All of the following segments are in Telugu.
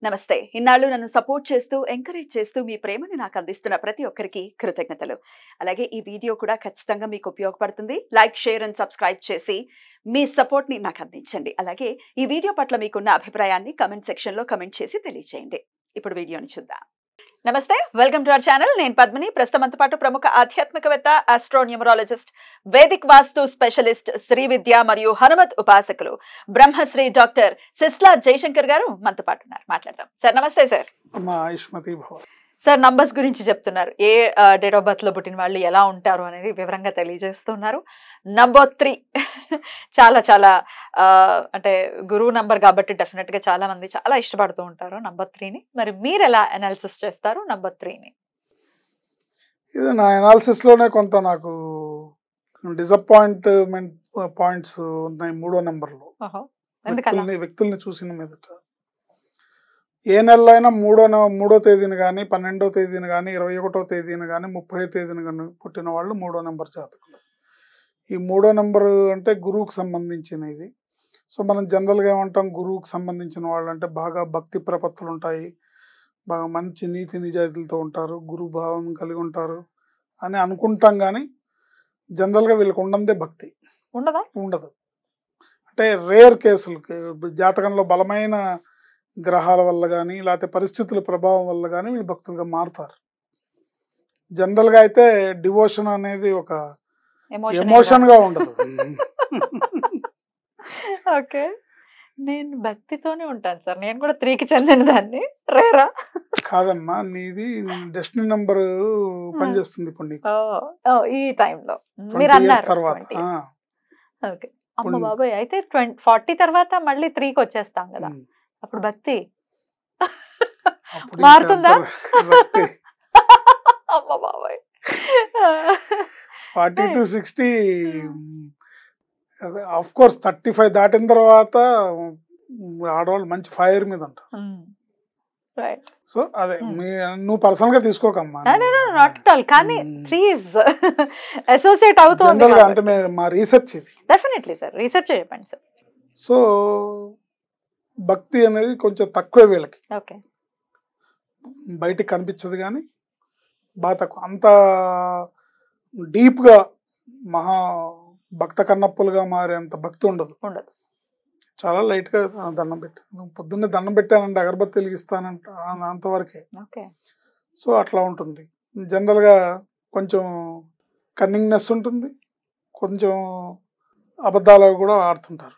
నమస్తే. ఇన్నాళ్ళు నన్ను సపోర్ట్ చేస్తూ, ఎంకరేజ్ చేస్తూ మీ ప్రేమని నాకు అందిస్తున్న ప్రతి ఒక్కరికి కృతజ్ఞతలు. అలాగే ఈ వీడియో కూడా ఖచ్చితంగా మీకు ఉపయోగపడుతుంది. లైక్, షేర్ అండ్ సబ్స్క్రైబ్ చేసి మీ సపోర్ట్‌ని నాకు అందించండి. అలాగే ఈ వీడియో పట్ల మీకున్న అభిప్రాయాన్ని కామెంట్ సెక్షన్‌లో కామెంట్ చేసి తెలియజేయండి. ఇప్పుడు వీడియోని చూద్దాం. నమస్తే, వెల్కమ్ టు అవర్ ఛానల్. నేను పద్మిని. ప్రస్తుతం మనతో పాటు ప్రముఖ ఆధ్యాత్మికవేత్త, ఆస్ట్రోన్యూమరాలజిస్ట్, వేదిక్ వాస్తు స్పెషలిస్ట్, శ్రీ విద్య మరియు హనుమత్ ఉపాసకులు బ్రహ్మశ్రీ డాక్టర్ సిస్లా జయశంకర్ గారు మనతో పాటు ఉన్నారు. మాట్లాడదాం. సార్ నమస్తే. సార్ సార్ నంబర్స్ గురించి చెప్తున్నారు. ఏ డేట్ ఆఫ్ బర్త్ లో పుట్టిన వాళ్ళు ఎలా ఉంటారు అనేది వివరంగా తెలియజేస్తున్నారు. నంబర్ 3 చాలా చాలా అంటే గురువు నంబర్ కాబట్టి డెఫినెట్ గా చాలా మంది చాలా ఇష్టపడుతూ ఉంటారు నంబర్ 3ని. మరి మీరు ఎలా అనాలిసిస్ చేస్తారు నంబర్ 3ని? ఇది నా అనాలిసిస్ లోనే కొంత నాకు డిసప్పాయింట్మెంట్ పాయింట్స్ ఉన్నాయి. 3వ నెంబర్లో వ్యక్తుల్ని చూసిన మీదట ఏ నెలలో అయినా 3వ తేదీని కానీ, 12వ తేదీని కానీ, 21వ తేదీని కానీ, 30వ తేదీని కానీ పుట్టిన వాళ్ళు 3వ నెంబర్ జాతకులు. ఈ 3వ నెంబర్ అంటే గురువుకు సంబంధించిన ఇది. సో మనం జనరల్గా ఏమంటాం, గురువుకు సంబంధించిన వాళ్ళు అంటే బాగా భక్తి ప్రపత్తులు ఉంటాయి, బాగా మంచి నీతి నిజాయితీలతో ఉంటారు, గురు భావం కలిగి ఉంటారు అని అనుకుంటాం. కానీ జనరల్గా వీళ్ళకి ఉండదే భక్తి ఉండదు. అంటే రేర్ కేసులు, జాతకంలో బలమైన గ్రహాల వల్ల కానీ లేకపోతే పరిస్థితుల ప్రభావం వల్ల కానీ వీళ్ళు భక్తులుగా మారుతారు. జనరల్గా అయితే డివోషన్ అనేది ఒక ఎమోషన్ గా ఉండదు. ఓకే, నేను భక్తితోనే ఉంటాను సార్. నేను కూడా 3కి చెందిన దాన్ని. రేరా కాదమ్మా, నీది డెస్టినీ నెంబర్ పనిచేస్తుంది ఇప్పుడు నీకు ఈ టైంలో తర్వాత. ఓకే, అమ్మ బాబాయ్, అయితే 40 తర్వాత మళ్ళీ 3కి వచ్చేస్తాం కదా, అప్పుడు భక్తి మారుతుందా? అమ్మ బాబాయ్, 40 to 60 ఆఫ్ కోర్స్ 35 దాటిన తర్వాత ఆడవాళ్ళు మంచి ఫైర్ మీద ఉంటారు. సో అదే నువ్వు పర్సనల్ గా తీసుకోకమ్మా, కానీ 3 ఇస్ అసోసియేట్ అవుతుంది అంటే మా రీసెర్చ్ ఇది. డెఫినెట్లీ సార్, రీసెర్చ్ చెప్పండి సార్. సో భక్తి అనేది కొంచెం తక్కువే వీళ్ళకి. ఓకే, బయటికి కనిపించదు కానీ బాగా తక్కువ. అంత డీప్గా మహా భక్త కన్నప్పులుగా మారేంత భక్తి ఉండదు. చాలా లైట్గా దండం పెట్టాను, పొద్దున్నే దండం పెట్టానంటే అగరబత్తి వెలిగిస్తానంట, అంతవరకే. సో అట్లా ఉంటుంది. జనరల్గా కొంచెం కన్నింగ్నెస్ ఉంటుంది, కొంచెం అబద్ధాలు కూడా ఆడుతుంటారు.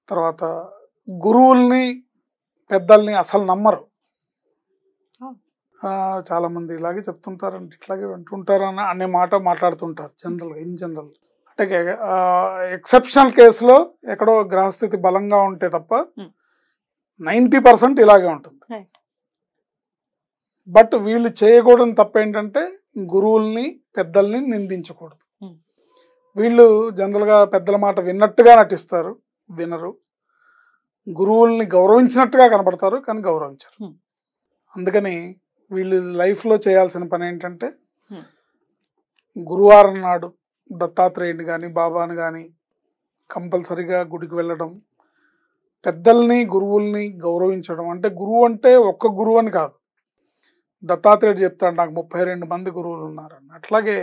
తర్వాత గురువుల్ని, పెద్దల్ని అసలు నమ్మరు. చాలా మంది ఇలాగే చెప్తుంటారంటే ఇట్లాగే వింటుంటారు అనే మాట మాట్లాడుతుంటారు జనరల్గా. ఇన్ జనరల్ అంటే ఎక్సెప్షనల్ కేసులో ఎక్కడో గ్రహస్థితి బలంగా ఉంటే తప్ప 90% ఇలాగే ఉంటుంది. బట్ వీళ్ళు చేయకూడని తప్ప ఏంటంటే గురువుల్ని, పెద్దల్ని నిందించకూడదు. వీళ్ళు జనరల్గా పెద్దల మాట విన్నట్టుగా నటిస్తారు, వినరు. గురువుల్ని గౌరవించినట్టుగా కనబడతారు కానీ గౌరవించరు. అందుకని వీళ్ళు లైఫ్లో చేయాల్సిన పని ఏంటంటే గురువారం నాడు దత్తాత్రేయుని కానీ, బాబాని కానీ కంపల్సరిగా గుడికి వెళ్ళడం, పెద్దల్ని, గురువుల్ని గౌరవించడం. అంటే గురువు అంటే ఒక్క గురువు అని కాదు. దత్తాత్రేయుడు చెప్తాడు నాకు 32 మంది గురువులు ఉన్నారని. అట్లాగే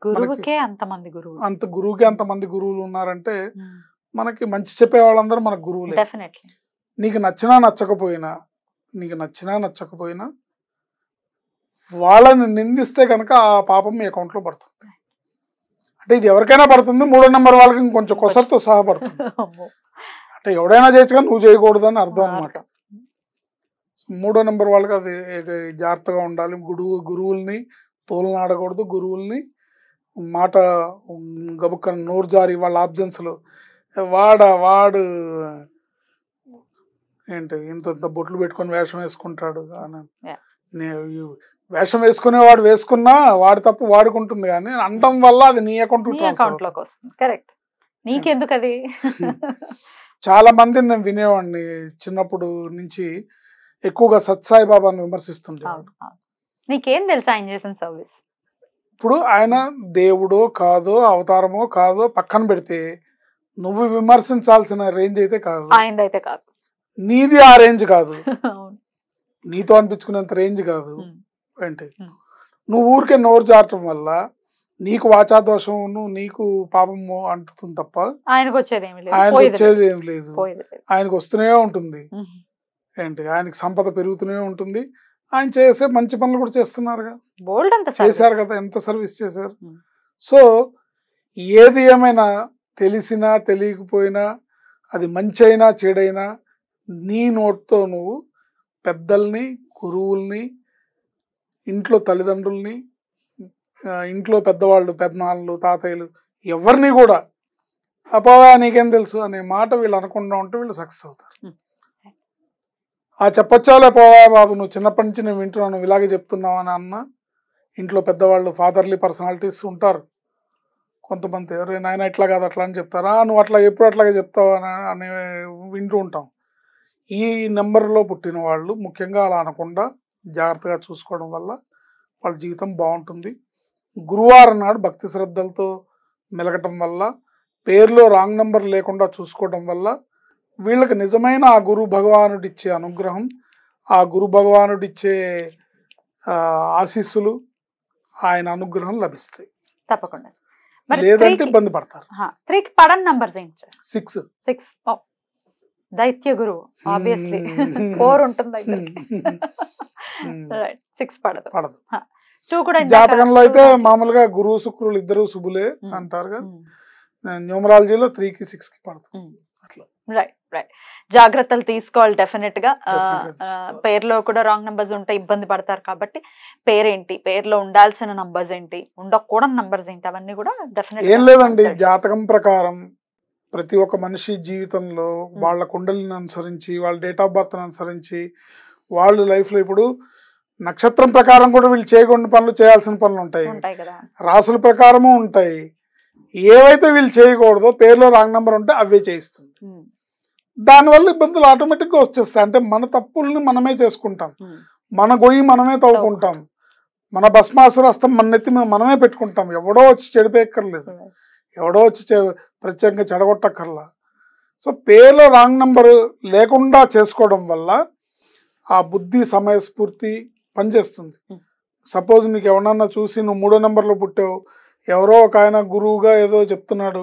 గురువుకే అంతమంది గురువులు ఉన్నారంటే మనకి మంచి చెప్పే వాళ్ళందరూ మనకు గురువులే. నీకు నచ్చినా నచ్చకపోయినా వాళ్ళని నిందిస్తే కనుక ఆ పాపం మీ అకౌంట్లో పడుతుంది. అంటే ఇది ఎవరికైనా పడుతుంది, 3వ నెంబర్ వాళ్ళకి ఇంకొంచెం కొసరుతో సహా పడుతుంది. అంటే ఎవడైనా చేయొచ్చు కానీ నువ్వు చేయకూడదు అని అర్థం అనమాట. 3వ నెంబర్ వాళ్ళకి అది జాగ్రత్తగా ఉండాలి. గురువుల్ని తోలనాడకూడదు, గురువుల్ని మాట గబుక్కన నోరు జారి వాళ్ళ ఆబ్జెన్స్లో వాడు ఏంటి ఇంత బొట్లు పెట్టుకొని వేషం వేసుకుంటాడు. వేషం వేసుకునేవాడు వేసుకున్నా వాడి తప్పు వాడుకుంటుంది, కానీ అనడం వల్ల అది నీ అకౌంట్లోకి వస్తుంది. కరెక్ట్, నీకెందుకు అది? చాలా మంది నేను వినేవాడిని చిన్నప్పుడు నుంచి, ఎక్కువగా సత్సాయి బాబాను విమర్శిస్తుండేవాడు. నీకేం తెలుసు ఆయన చేసిన సర్వీస్? ఇప్పుడు ఆయన దేవుడో కాదో, అవతారమో కాదో పక్కన పెడితే నువ్వు విమర్శించాల్సిన రేంజ్ అయితే కాదు, ఆయనదైతే కాదు. నీది ఆ రేంజ్ కాదు, నీతో అనిపించుకునేంత రేంజ్ కాదు. ఏంటి నువ్వు ఊరికే నోరు జారటం వల్ల నీకు వాచాదోషము నీకు పాపము అంటుతుంది తప్ప ఆయనకు వచ్చేది ఏం లేదు. ఆయనకు వస్తూనే ఉంటుంది. ఏంటి ఆయనకి సంపద పెరుగుతూనే ఉంటుంది. ఆయన చేసే మంచి పనులు కూడా చేస్తున్నారుగా, చేశారు కదా, ఎంత సర్వీస్ చేశారు. సో ఏది ఏమైనా తెలిసినా తెలియకపోయినా అది మంచి అయినా చెడైనా నీ నోట్తో నువ్వు పెద్దల్ని, గురువుల్ని, ఇంట్లో తల్లిదండ్రుల్ని, ఇంట్లో పెద్దవాళ్ళు, పెద్దనాళ్ళు, తాతయ్యలు ఎవరిని కూడా అపోవా నీకేం తెలుసు అనే మాట వీళ్ళు అనకుండా ఉంటే వీళ్ళు సక్సెస్ అవుతారు. ఆ చెప్పొచ్చాలే పోవా బాబు, నువ్వు చిన్నప్పటి నుంచి నేను వింటున్నాను, నువ్వు ఇలాగే చెప్తున్నావు అని అన్న ఇంట్లో పెద్దవాళ్ళు, ఫాదర్లీ పర్సనాలిటీస్ ఉంటారు. కొంతమంది ఎవరైనా నాయన ఇట్లా కాదు అట్లా అని చెప్తారా, నువ్వు అట్లా ఎప్పుడు అట్లాగే చెప్తావు అని వింటూ ఉంటాం. ఈ నెంబర్లో పుట్టిన వాళ్ళు ముఖ్యంగా అలా అనకుండా జాగ్రత్తగా చూసుకోవడం వల్ల వాళ్ళ జీవితం బాగుంటుంది. గురువారం నాడు భక్తి శ్రద్ధలతో మెలగటం వల్ల, పేరులో రాంగ్ నెంబర్ లేకుండా చూసుకోవడం వల్ల వీళ్ళకి నిజమైన ఆ గురు భగవానుడిచ్చే అనుగ్రహం, ఆ గురు భగవానుడిచ్చే ఆశీస్సులు, ఆయన అనుగ్రహం లభిస్తాయి. తప్పకుండా. లేదంటే ఇబ్బంది పడతారు. 3కి పడని నంబర్స్ ఏంటి? 6. దైత్య గురువు ఆబ్వియస్లీ 4 ఉంటుంది. 6 పడదు. 2 కూడా జాతకంలో అయితే మామూలుగా గురువు శుక్రులు ఇద్దరు శుభులే అంటారు కదా, న్యూమరాలజీలో 3కి 6కి పడదు. రైట్. జాగ్రత్తలు తీసుకోవాలి డెఫినెట్ గా. పేరులో కూడా రాంగ్ నంబర్స్ ఉంటే ఇబ్బంది పడతారు కాబట్టి పేరేంటి, పేరులో ఉండాల్సిన నంబర్స్ ఏంటి, ఉండకూడని నంబర్స్ ఏంటి, అవన్నీ కూడా డెఫినెట్ ఏం లేదండి. జాతకం ప్రకారం ప్రతి ఒక్క మనిషి జీవితంలో వాళ్ళ కుండలిని అనుసరించి, వాళ్ళ డేట్ ఆఫ్ బర్త్ అనుసరించి, వాళ్ళు లైఫ్లో ఇప్పుడు నక్షత్రం ప్రకారం కూడా వీళ్ళు చేయకూడని పనులు, చేయాల్సిన పనులు ఉంటాయి. రాసుల ప్రకారము ఉంటాయి. ఏవైతే వీళ్ళు చేయకూడదో పేరులో రాంగ్ నెంబర్ ఉంటే అవే చేయిస్తుంది. దానివల్ల ఇబ్బందులు ఆటోమేటిక్గా వచ్చేస్తాయి. అంటే మన తప్పుల్ని మనమే చేసుకుంటాం, మన గొయ్యి మనమే తవ్వుకుంటాం, మన భస్మాసురస్తం మన నెత్తి మీద మనమే పెట్టుకుంటాం. ఎవడో వచ్చి చెడిపోయక్కర్లేదు, ఎవడో వచ్చి ప్రత్యేకంగా చెడగొట్టక్కర్లా. సో పేరులో రాంగ్ నెంబర్ లేకుండా చేసుకోవడం వల్ల ఆ బుద్ధి, సమయస్ఫూర్తి పనిచేస్తుంది. సపోజ్ నీకు ఎవరన్నా చూసి నువ్వు 3వ నెంబర్లో పుట్టావు, ఎవరో ఒక ఆయన గురువుగా ఏదో చెప్తున్నాడు,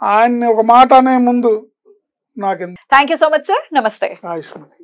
ఆయన్ని ఒక మాట అనే ముందు నాకెందుకు. Thank you so much sir. నమస్తే. ఆయుష్మతి.